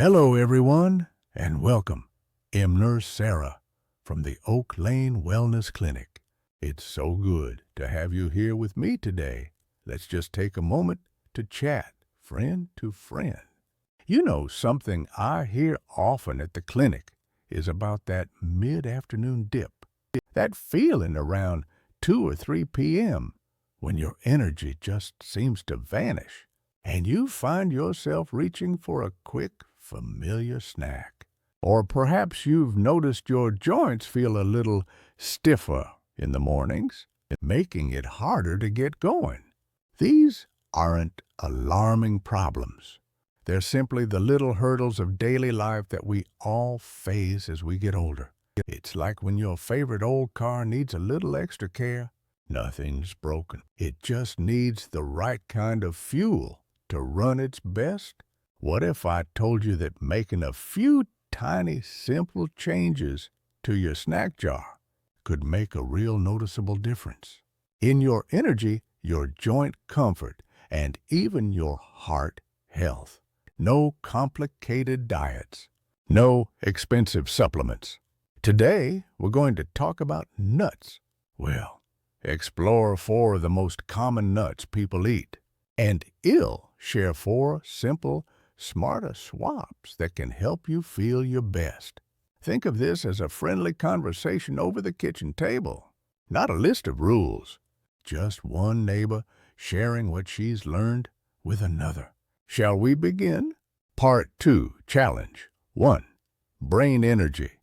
Hello, everyone, and welcome. I'm Nurse Sarah from the Oak Lane Wellness Clinic. It's so good to have you here with me today. Let's just take a moment to chat, friend to friend. You know, something I hear often at the clinic is about that mid-afternoon dip, that feeling around 2 or 3 p.m. when your energy just seems to vanish and you find yourself reaching for a quick, familiar snack. Or perhaps you've noticed your joints feel a little stiffer in the mornings, making it harder to get going. These aren't alarming problems. They're simply the little hurdles of daily life that we all face as we get older. It's like when your favorite old car needs a little extra care. Nothing's broken. It just needs the right kind of fuel to run its best. What if I told you that making a few tiny, simple changes to your snack jar could make a real noticeable difference in your energy, your joint comfort, and even your heart health? No complicated diets, no expensive supplements. Today, we're going to talk about nuts. Well, explore 4 of the most common nuts people eat, and I'll share 4 simple, smarter swaps that can help you feel your best. Think of this as a friendly conversation over the kitchen table, not a list of rules, just one neighbor sharing what she's learned with another. Shall we begin? Part 2, Challenge 1, Brain Energy.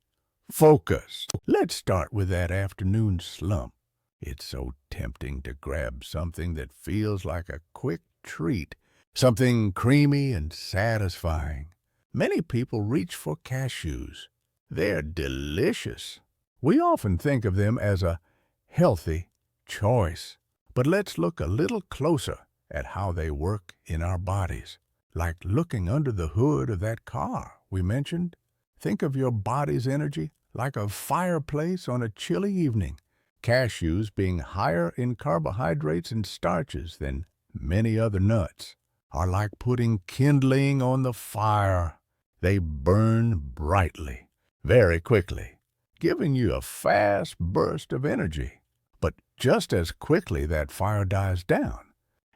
Focus. Let's start with that afternoon slump. It's so tempting to grab something that feels like a quick treat, something creamy and satisfying. Many people reach for cashews. They're delicious. We often think of them as a healthy choice. But let's look a little closer at how they work in our bodies. Like looking under the hood of that car we mentioned. Think of your body's energy like a fireplace on a chilly evening. Cashews, being higher in carbohydrates and starches than many other nuts, are like putting kindling on the fire. They burn brightly, very quickly, giving you a fast burst of energy. But just as quickly that fire dies down,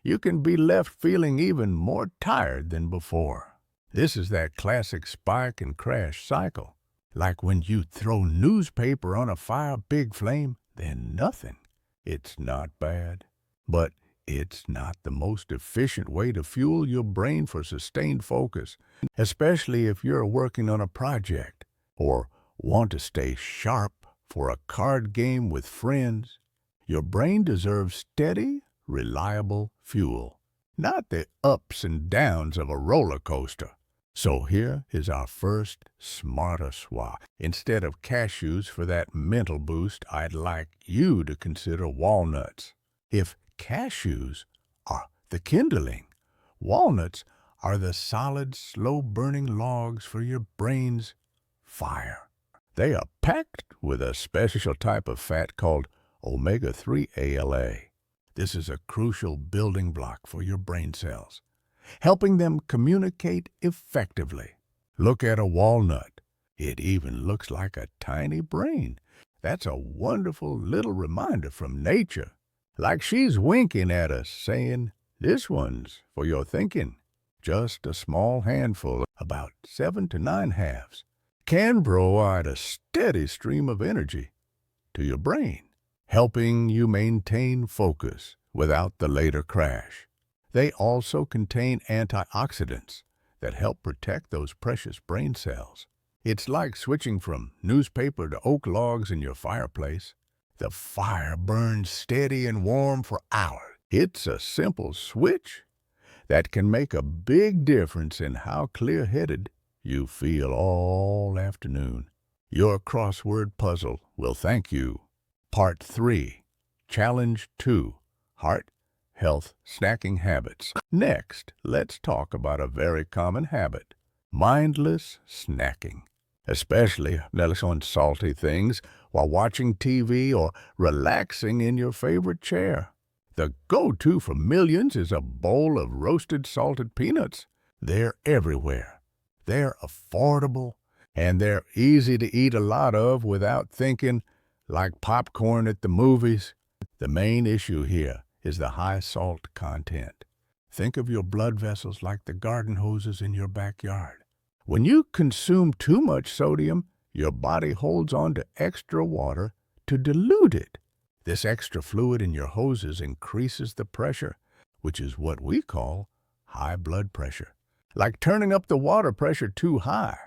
you can be left feeling even more tired than before. This is that classic spike and crash cycle. Like when you throw newspaper on a fire, big flame, then nothing. It's not bad, but it's not the most efficient way to fuel your brain for sustained focus, especially if you're working on a project or want to stay sharp for a card game with friends. Your brain deserves steady, reliable fuel, not the ups and downs of a roller coaster. So here is our first smarter swap. Instead of cashews for that mental boost, I'd like you to consider walnuts. If cashews are the kindling, walnuts are the solid, slow-burning logs for your brain's fire. They are packed with a special type of fat called omega-3 ALA. This is a crucial building block for your brain cells, helping them communicate effectively. Look at a walnut. It even looks like a tiny brain. That's a wonderful little reminder from nature. Like she's winking at us, saying, "This one's for your thinking." Just a small handful, about 7 to 9 halves, can provide a steady stream of energy to your brain, helping you maintain focus without the later crash. They also contain antioxidants that help protect those precious brain cells. It's like switching from newspaper to oak logs in your fireplace. The fire burns steady and warm for hours. It's a simple switch that can make a big difference in how clear-headed you feel all afternoon. Your crossword puzzle will thank you. Part 3, Challenge 2, Heart Health Snacking Habits. Next, let's talk about a very common habit, mindless snacking, especially on salty things while watching TV or relaxing in your favorite chair. The go-to for millions is a bowl of roasted salted peanuts. They're everywhere. They're affordable, and they're easy to eat a lot of without thinking, like popcorn at the movies. The main issue here is the high salt content. Think of your blood vessels like the garden hoses in your backyard. When you consume too much sodium, your body holds on to extra water to dilute it. This extra fluid in your hoses increases the pressure, which is what we call high blood pressure. Like turning up the water pressure too high.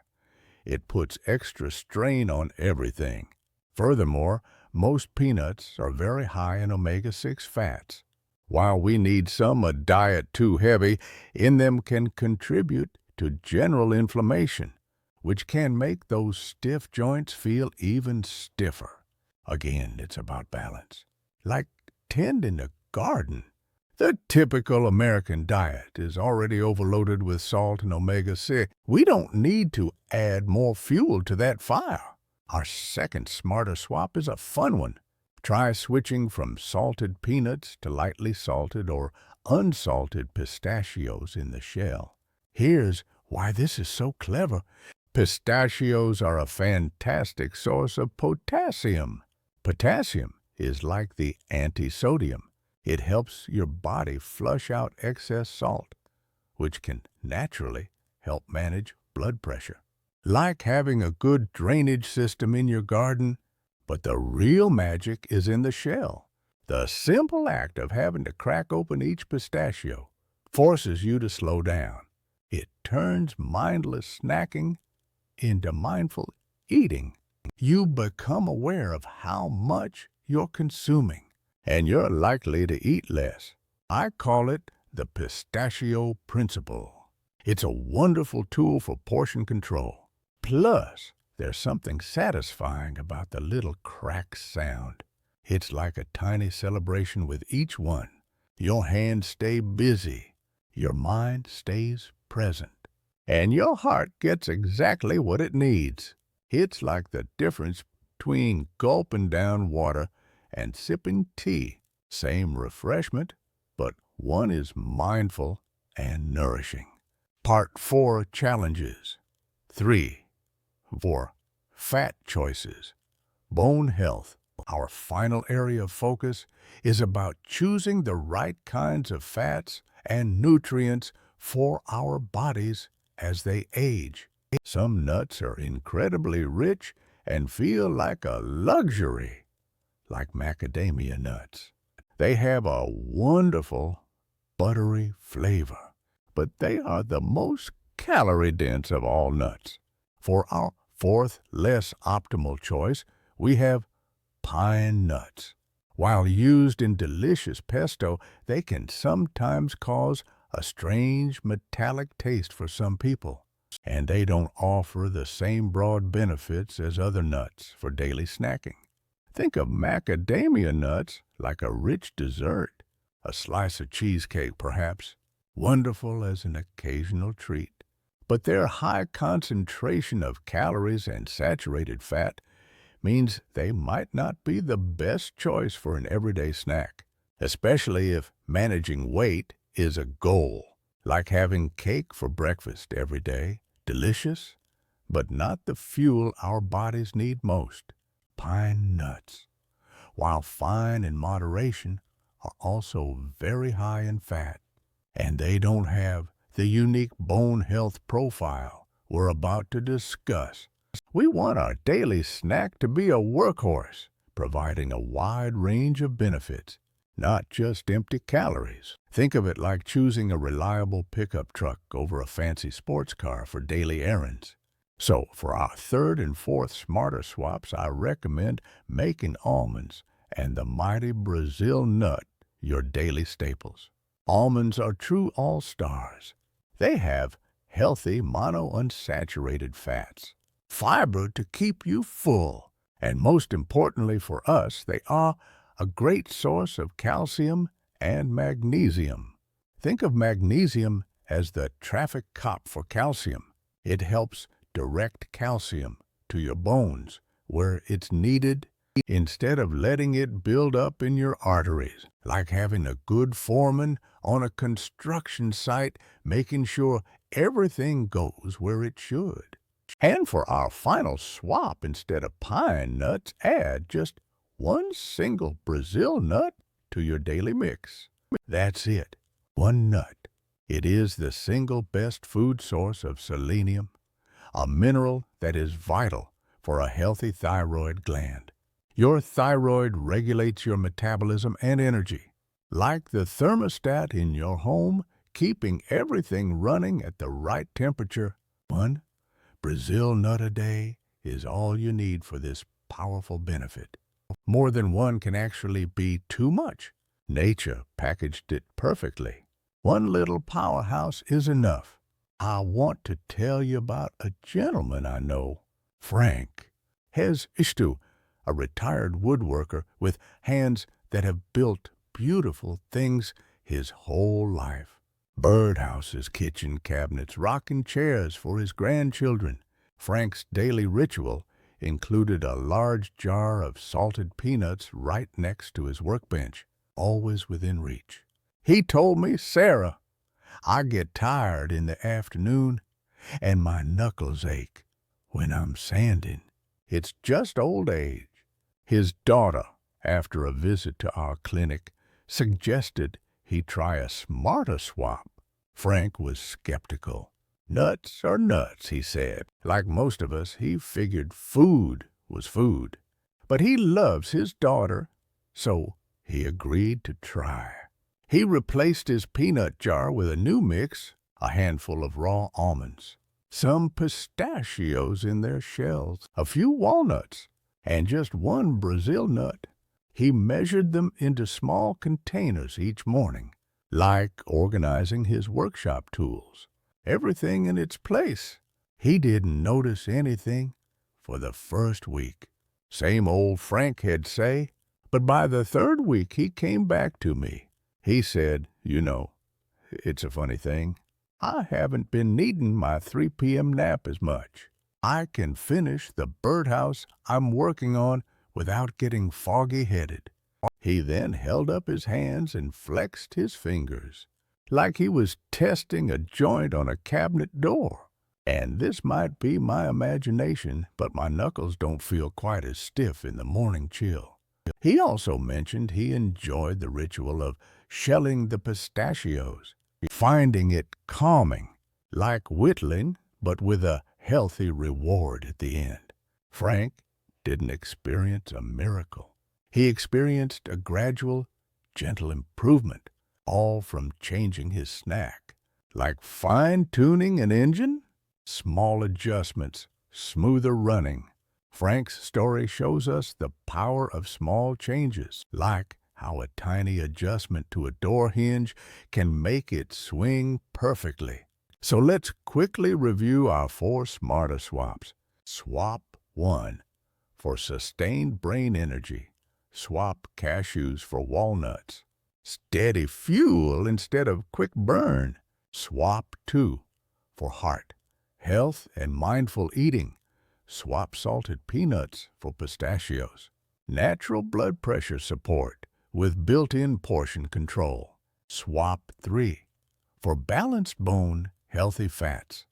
It puts extra strain on everything. Furthermore, most peanuts are very high in omega-6 fats. While we need some, a diet too heavy in them can contribute to general inflammation, which can make those stiff joints feel even stiffer. Again, it's about balance. Like tending a garden. The typical American diet is already overloaded with salt and omega-6. We don't need to add more fuel to that fire. Our second smarter swap is a fun one. Try switching from salted peanuts to lightly salted or unsalted pistachios in the shell. Here's why this is so clever. Pistachios are a fantastic source of potassium. Potassium is like the anti-sodium. It helps your body flush out excess salt, which can naturally help manage blood pressure. Like having a good drainage system in your garden, but the real magic is in the shell. The simple act of having to crack open each pistachio forces you to slow down. It turns mindless snacking into mindful eating. You become aware of how much you're consuming, and you're likely to eat less. I call it the pistachio principle. It's a wonderful tool for portion control. Plus, there's something satisfying about the little crack sound. It's like a tiny celebration with each one. Your hands stay busy, your mind stays present, and your heart gets exactly what it needs. It's like the difference between gulping down water and sipping tea. Same refreshment, but one is mindful and nourishing. Part 4 challenges. 3. For fat choices. Bone health. Our final area of focus is about choosing the right kinds of fats and nutrients for our bodies as they age. Some nuts are incredibly rich and feel like a luxury, like macadamia nuts. They have a wonderful, buttery flavor, but they are the most calorie-dense of all nuts. For our fourth, less optimal choice, we have pine nuts. While used in delicious pesto, they can sometimes cause a strange metallic taste for some people, and they don't offer the same broad benefits as other nuts for daily snacking. Think of macadamia nuts like a rich dessert, a slice of cheesecake perhaps, wonderful as an occasional treat. But their high concentration of calories and saturated fat means they might not be the best choice for an everyday snack, especially if managing weight is a goal. Like having cake for breakfast every day, delicious, but not the fuel our bodies need most. Pine nuts, while fine in moderation, are also very high in fat, and they don't have the unique bone health profile we're about to discuss. We want our daily snack to be a workhorse, providing a wide range of benefits, not just empty calories. Think of it like choosing a reliable pickup truck over a fancy sports car for daily errands. So, for our third and fourth smarter swaps, I recommend making almonds and the mighty Brazil nut your daily staples. Almonds are true all-stars. They have healthy monounsaturated fats, fiber to keep you full, and most importantly for us, they are a great source of calcium and magnesium. Think of magnesium as the traffic cop for calcium. It helps direct calcium to your bones where it's needed instead of letting it build up in your arteries. Like having a good foreman on a construction site making sure everything goes where it should. And for our final swap, instead of pine nuts, add just one single Brazil nut to your daily mix. That's it, one nut. It is the single best food source of selenium, a mineral that is vital for a healthy thyroid gland. Your thyroid regulates your metabolism and energy, like the thermostat in your home, keeping everything running at the right temperature. One Brazil nut a day is all you need for this powerful benefit. More than one can actually be too much. Nature packaged it perfectly. One little powerhouse is enough. I want to tell you about a gentleman I know, Frank. Hes Ishtu, a retired woodworker with hands that have built beautiful things his whole life. Birdhouses, kitchen cabinets, rocking chairs for his grandchildren. Frank's daily ritual included a large jar of salted peanuts right next to his workbench, always within reach. He told me, "Sarah, I get tired in the afternoon and my knuckles ache when I'm sanding. It's just old age." His daughter, after a visit to our clinic, suggested he try a smarter swap. Frank was skeptical. Nuts are nuts, he said. Like most of us, he figured food was food. But he loves his daughter, so he agreed to try. He replaced his peanut jar with a new mix, a handful of raw almonds, some pistachios in their shells, a few walnuts, and just one Brazil nut. He measured them into small containers each morning, like organizing his workshop tools. Everything in its place. He didn't notice anything for the first week. Same old Frank he'd say, but by the third week he came back to me. He said, it's a funny thing. I haven't been needing my 3 p.m. nap as much. I can finish the birdhouse I'm working on without getting foggy-headed. He then held up his hands and flexed his fingers, like he was testing a joint on a cabinet door. And this might be my imagination, but my knuckles don't feel quite as stiff in the morning chill. He also mentioned he enjoyed the ritual of shelling the pistachios, finding it calming, like whittling, but with a healthy reward at the end. Frank didn't experience a miracle. He experienced a gradual, gentle improvement, all from changing his snack. Like fine-tuning an engine, small adjustments, smoother running. Frank's story shows us the power of small changes, like how a tiny adjustment to a door hinge can make it swing perfectly. So let's quickly review our 4 smarter swaps. Swap 1, for sustained brain energy. Swap cashews for walnuts. Steady fuel instead of quick burn. Swap 2, for heart, health, and mindful eating. Swap salted peanuts for pistachios. Natural blood pressure support with built-in portion control. Swap 3, for balanced bone, healthy fats.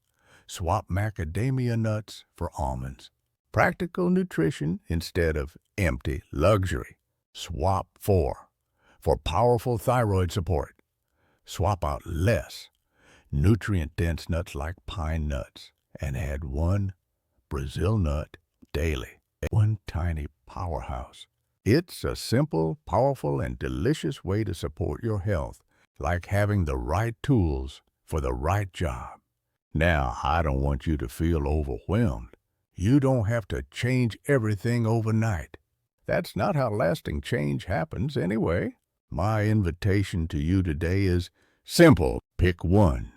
Swap macadamia nuts for almonds. Practical nutrition instead of empty luxury. Swap 4, for powerful thyroid support. Swap out less nutrient-dense nuts like pine nuts and add 1 Brazil nut daily. One tiny powerhouse. It's a simple, powerful, and delicious way to support your health, like having the right tools for the right job. Now, I don't want you to feel overwhelmed. You don't have to change everything overnight. That's not how lasting change happens anyway. My invitation to you today is simple. Pick one.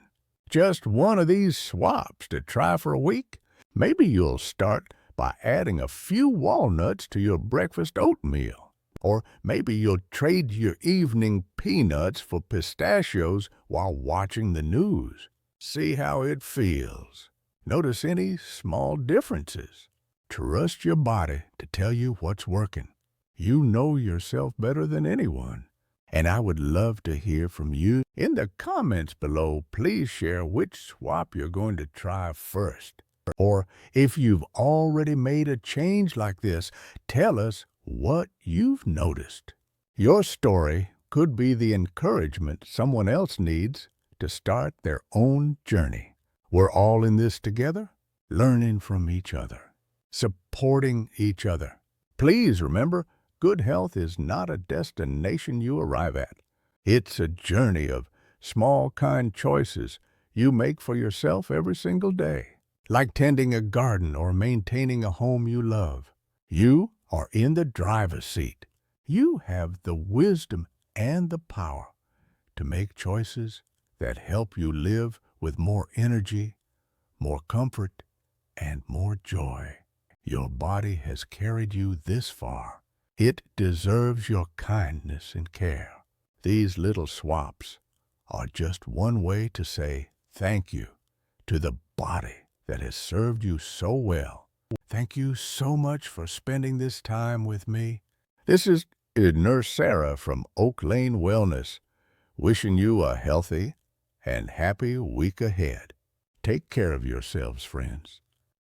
Just one of these swaps to try for a week. Maybe you'll start by adding a few walnuts to your breakfast oatmeal. Or maybe you'll trade your evening peanuts for pistachios while watching the news. See how it feels. Notice any small differences. Trust your body to tell you what's working. You know yourself better than anyone. And I would love to hear from you. In the comments below, please share which swap you're going to try first. Or if you've already made a change like this, tell us what you've noticed. Your story could be the encouragement someone else needs to start their own journey. We're all in this together, learning from each other, supporting each other. Please remember, good health is not a destination you arrive at. It's a journey of small, kind choices you make for yourself every single day. Like tending a garden or maintaining a home you love. You are in the driver's seat. You have the wisdom and the power to make choices that help you live with more energy, more comfort, and more joy. Your body has carried you this far. It deserves your kindness and care. These little swaps are just one way to say thank you to the body that has served you so well. Thank you so much for spending this time with me. This is Nurse Sarah from Oak Lane Wellness, wishing you a healthy and happy week ahead. Take care of yourselves, friends.